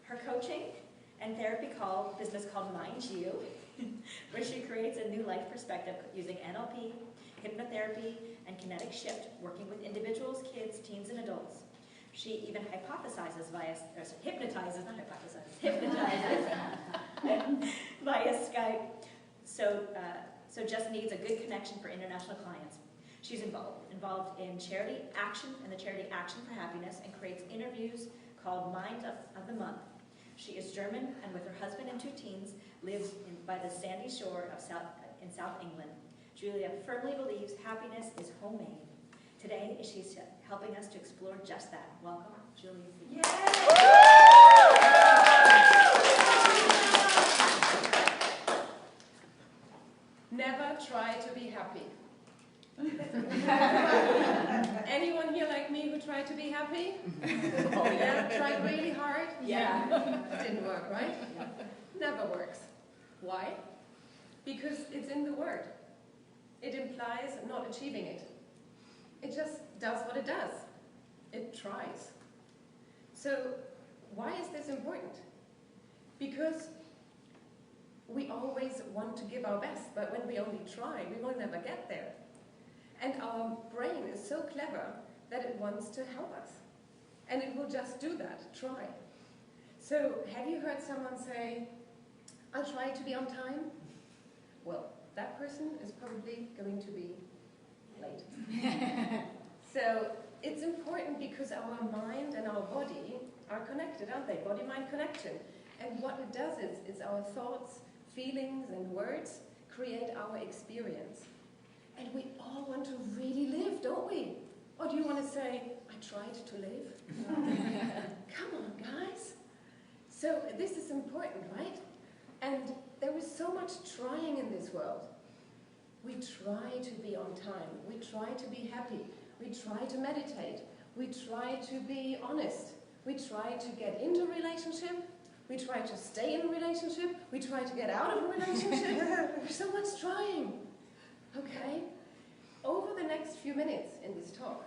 Her coaching and therapy business called Mind You, where she creates a new life perspective using NLP, hypnotherapy, and kinetic shift, working with individuals, kids, teens, and adults. She even hypnotizes via Skype, so just needs a good connection for international clients. She's involved in charity action and the charity Action for Happiness, and creates interviews called Mind of the Month. She is German, and with her husband and 2 teens, lives by the sandy shore of South England. Julia firmly believes happiness is homemade. Today, she's helping us to explore just that. Welcome, Julia. Yay! Never try to be happy. Anyone here like me who tried to be happy? Oh yeah, tried really hard? Yeah. Didn't work, right? Yeah. Never works. Why? Because it's in the word. It implies not achieving it. It just does what it does. It tries. So why is this important? Because we always want to give our best, but when we only try, we will never get there. And our brain is so clever that it wants to help us. And it will just do that, try. So have you heard someone say, I'll try to be on time? Well, that person is probably going to be late. So it's important because our mind and our body are connected, aren't they? Body-mind connection. And what it does is our thoughts, feelings, and words create our experience. And we all want to really live, don't we? Or do you want to say, I tried to live? Come on, guys. So this is important, right? And there is so much trying in this world. We try to be on time. We try to be happy. We try to meditate. We try to be honest. We try to get into a relationship. We try to stay in a relationship. We try to get out of a relationship. There's so much trying. Okay? Over the next few minutes in this talk,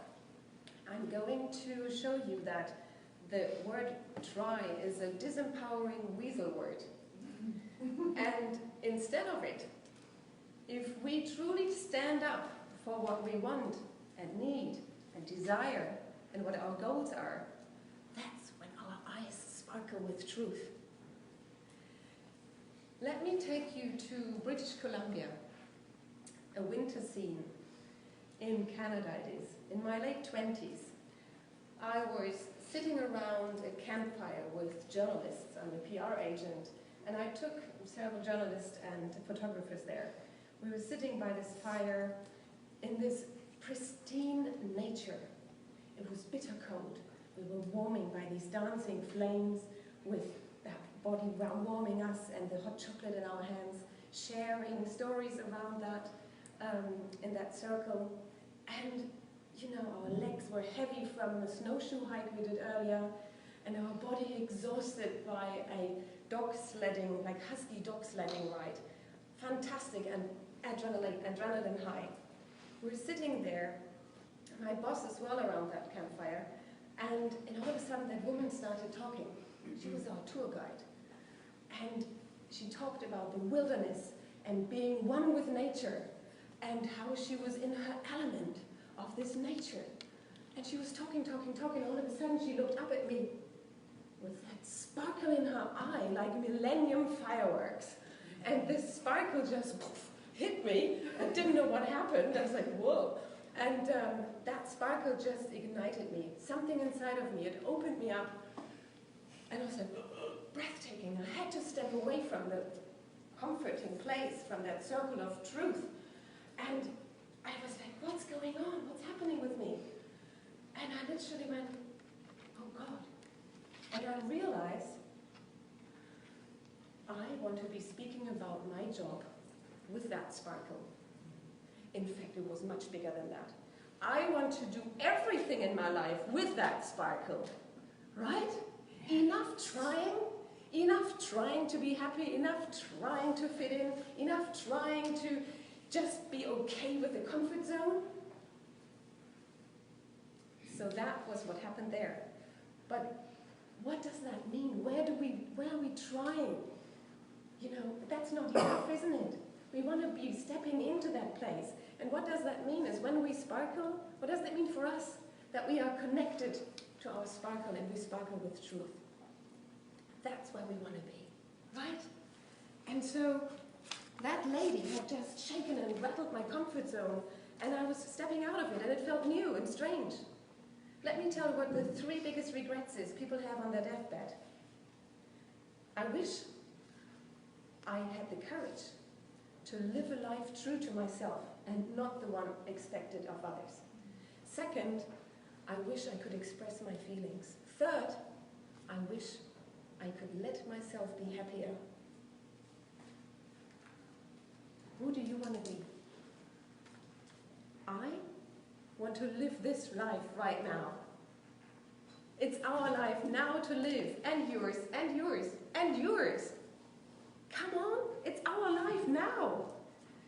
I'm going to show you that the word try is a disempowering weasel word. And instead of it, if we truly stand up for what we want and need and desire and what our goals are, that's when our eyes sparkle with truth. Let me take you to British Columbia, a winter scene in Canada it is. In my late 20s, I was sitting around a campfire with journalists. I'm a PR agent, and I took several journalists and photographers there. We were sitting by this fire in this pristine nature. It was bitter cold. We were warming by these dancing flames with that body warming us and the hot chocolate in our hands, sharing stories around that, in that circle. And, you know, our legs were heavy from the snowshoe hike we did earlier, and our body exhausted by a dog sledding, like husky dog sledding ride. Fantastic and adrenaline high. We're sitting there, my boss as well around that campfire, and all of a sudden that woman started talking. She was our tour guide. And she talked about the wilderness and being one with nature, and how she was in her element of this nature. And she was talking, all of a sudden she looked up at me with that sparkle in her eye, like millennium fireworks. And this sparkle just hit me. I didn't know what happened. I was like, whoa. And that sparkle just ignited me. Something inside of me, it opened me up. And I was like, breathtaking. I had to step away from the comforting place, from that circle of truth. And I was like, what's going on? What's happening with me? And I literally went, oh God. And I realized I want to be speaking about my job with that sparkle. In fact, it was much bigger than that. I want to do everything in my life with that sparkle. Right? Enough trying to be happy, enough trying to fit in, enough trying to just be okay with the comfort zone. So that was what happened there. But what does that mean? Where do we trying. You know, that's not enough, isn't it? We want to be stepping into that place. And what does that mean is when we sparkle, what does that mean for us? That we are connected to our sparkle and we sparkle with truth. That's where we want to be, right? And so that lady had just shaken and rattled my comfort zone, and I was stepping out of it, and it felt new and strange. Let me tell you what the 3 biggest regrets is people have on their deathbed. I wish I had the courage to live a life true to myself and not the one expected of others. Second, I wish I could express my feelings. Third, I wish I could let myself be happier. Who do you want to be? I want to live this life right now. It's our life now to live, and yours, and yours, and yours. Come on, it's our life now.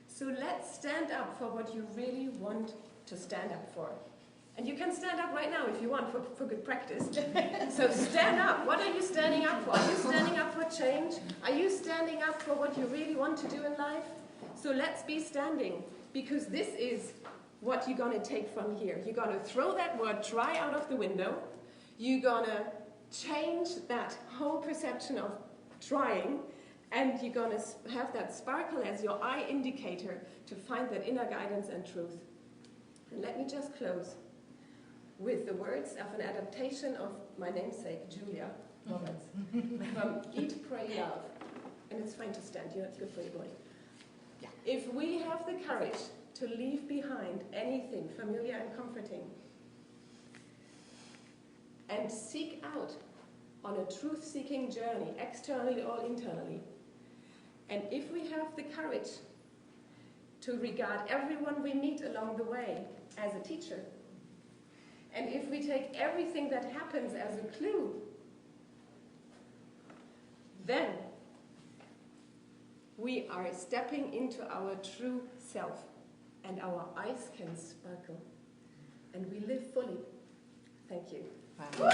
So let's stand up for what you really want to stand up for. And you can stand up right now if you want for good practice. So stand up. What are you standing up for? Are you standing up for change? Are you standing up for what you really want to do in life? So let's be standing, because this is what you're going to take from here. You're going to throw that word try out of the window. You're going to change that whole perception of trying, and you're going to have that sparkle as your eye indicator to find that inner guidance and truth. And let me just close with the words of an adaptation of my namesake, Julia Roberts, from Eat, Pray, Love. And it's fine to stand, it's good for your body. Yeah. If we have the courage to leave behind anything familiar and comforting and seek out on a truth-seeking journey, externally or internally, and if we have the courage to regard everyone we meet along the way as a teacher, and if we take everything that happens as a clue, then we are stepping into our true self, and our eyes can sparkle, and we live fully. Thank you. Wow.